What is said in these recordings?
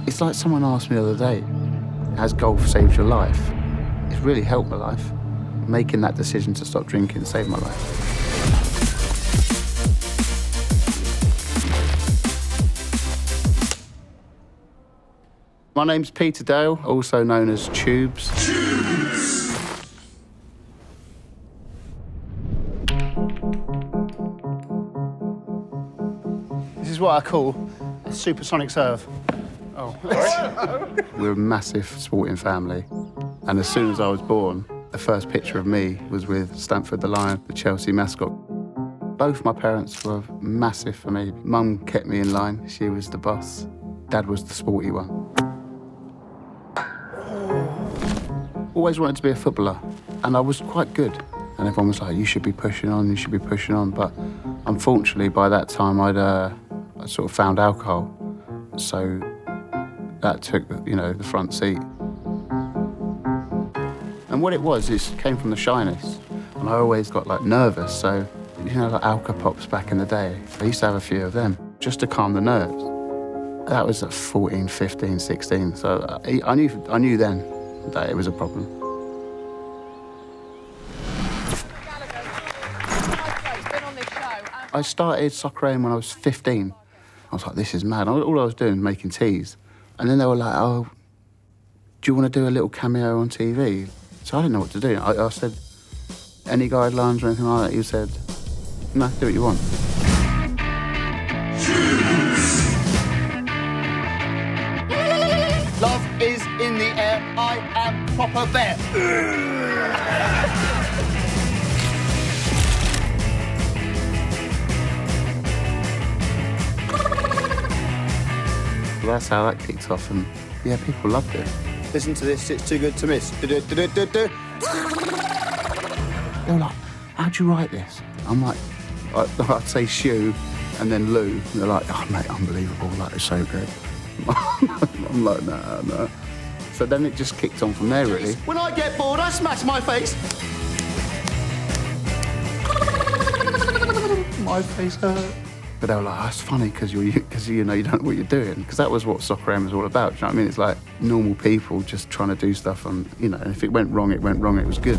It's like someone asked me the other day, has golf saved your life? It's really helped my life. Making that decision to stop drinking saved my life. My name's Peter Dale, also known as Tubes. This is what I call a supersonic serve. Oh. We're a massive sporting family. And as soon as I was born, the first picture of me was with Stamford the Lion, the Chelsea mascot. Both my parents were massive for me. Mum kept me in line. She was the boss. Dad was the sporty one. Always wanted to be a footballer, and I was quite good. And everyone was like, you should be pushing on, you should be pushing on. But unfortunately, by that time, I sort of found alcohol. So that took, the front seat. And what it was, it came from the shyness. And I always got, nervous. So, like Alka Pops back in the day, I used to have a few of them, just to calm the nerves. That was at 14, 15, 16. So I knew then that it was a problem. I started soccer aim when I was 15. I was like, this is mad. All I was doing was making teas. And then they were like, oh, do you want to do a little cameo on TV? So I didn't know what to do. I said, any guidelines or anything like that? He said, no, do what you want. Love is in the air, I am proper bear. That's how that kicked off, and yeah, people loved it. Listen to this, it's too good to miss. They were like, how'd you write this? I'm like, I'd say Shoe and then Lou. And they're like, oh mate, unbelievable, it's so good. I'm like, nah. So then it just kicked on from there, really. When I get bored, I smash my face. My face hurt. But they were like, oh, it's funny because you don't know what you're doing. Because that was what soccer aim was all about. Do you know what I mean? It's like normal people just trying to do stuff, and and if it went wrong, it went wrong. It was good.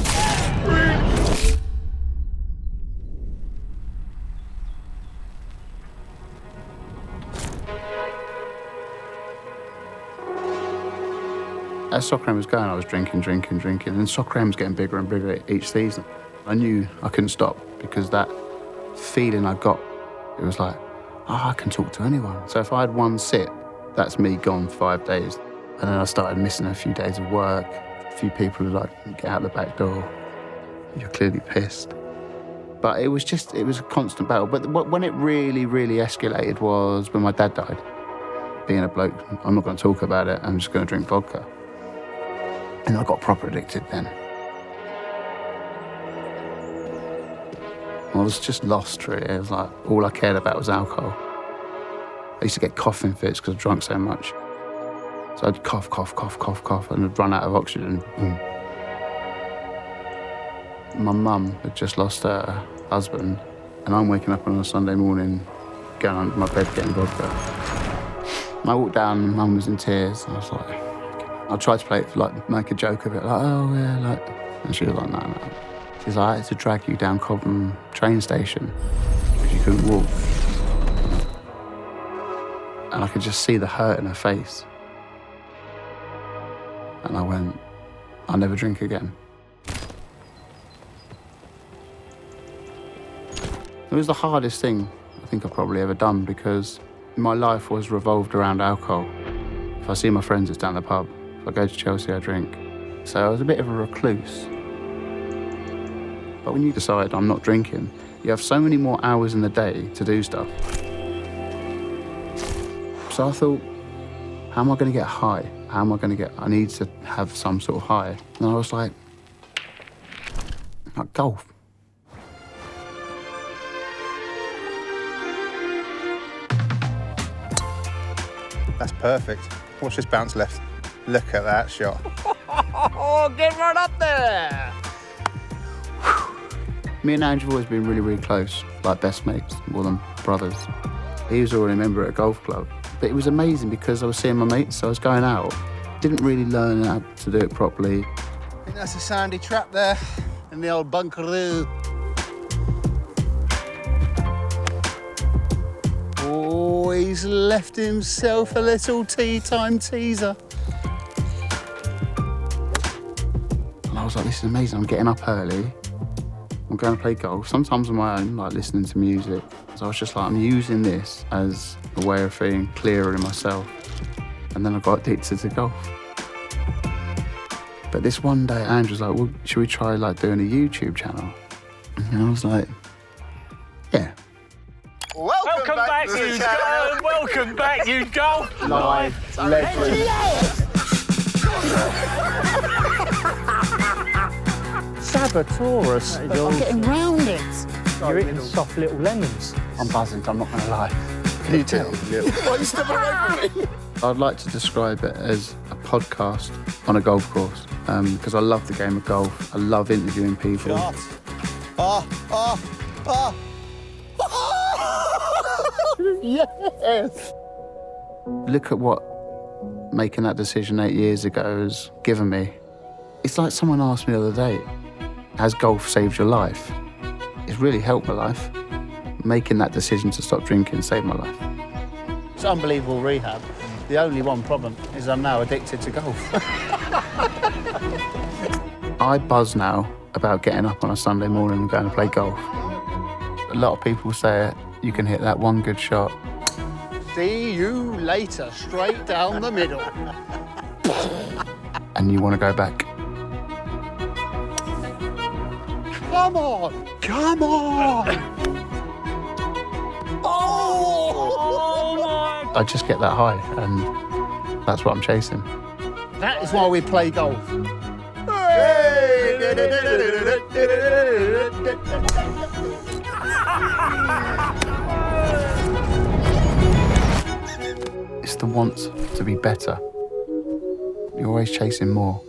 As soccer aim was going, I was drinking, and soccer aim was getting bigger and bigger each season. I knew I couldn't stop because that feeling I got, it was like, I can talk to anyone. So if I had one sip, that's me gone 5 days. And then I started missing a few days of work. A few people were like, get out the back door. You're clearly pissed. But it was a constant battle. But when it really, really escalated was when my dad died. Being a bloke, I'm not going to talk about it. I'm just going to drink vodka. And I got proper addicted then. I was just lost, really. It was like, all I cared about was alcohol. I used to get coughing fits because I drank so much. So I'd cough, and I'd run out of oxygen. My mum had just lost her husband, and I'm waking up on a Sunday morning, going under my bed getting vodka. And I walked down, and Mum was in tears. I was like, I tried to play it, make a joke of it, oh yeah, and she was like, no. She's like, I had to drag you down Cobham train station because you couldn't walk. And I could just see the hurt in her face. And I went, I'll never drink again. It was the hardest thing I think I've probably ever done because my life was revolved around alcohol. If I see my friends, it's down the pub. If I go to Chelsea, I drink. So I was a bit of a recluse. But when you decide I'm not drinking, you have so many more hours in the day to do stuff. So I thought, how am I going to get high? I need to have some sort of high. And I was like golf. That's perfect. Watch this bounce left. Look at that shot. Oh, get right up there! Me and Ange have always been really, really close, like best mates, more than brothers. He was already a member at a golf club, But it was amazing because I was seeing my mates, so I was going out. Didn't really learn how to do it properly. I think that's a sandy trap there in the old bunkaroo. Oh, he's left himself a little tea time teaser. And I was like, this is amazing. I'm getting up early. I'm going to play golf, sometimes on my own, like listening to music. So I was just like, I'm using this as a way of feeling clearer in myself. And then I got addicted to golf. But this one day, Ange was like, well, should we try like doing a YouTube channel? And I was like, yeah. Welcome back, you golf. Welcome back, you golf. Live legend. Sabotaurus. I'm getting round it. You're eating soft little lemons. I'm buzzing, I'm not going to lie. Can you tell? Why are you stepping away from me? I'd like to describe it as a podcast on a golf course because I love the game of golf. I love interviewing people. Yes. Look at what making that decision 8 years ago has given me. It's like someone asked me the other day, has golf saved your life? It's really helped my life. Making that decision to stop drinking saved my life. It's unbelievable rehab. The only one problem is I'm now addicted to golf. I buzz now about getting up on a Sunday morning and going to play golf. A lot of people say you can hit that one good shot. See you later, straight down the middle. And you want to go back. Come on, come on. I just get that high, and that's what I'm chasing. That is why we play golf. It's the want to be better. You're always chasing more.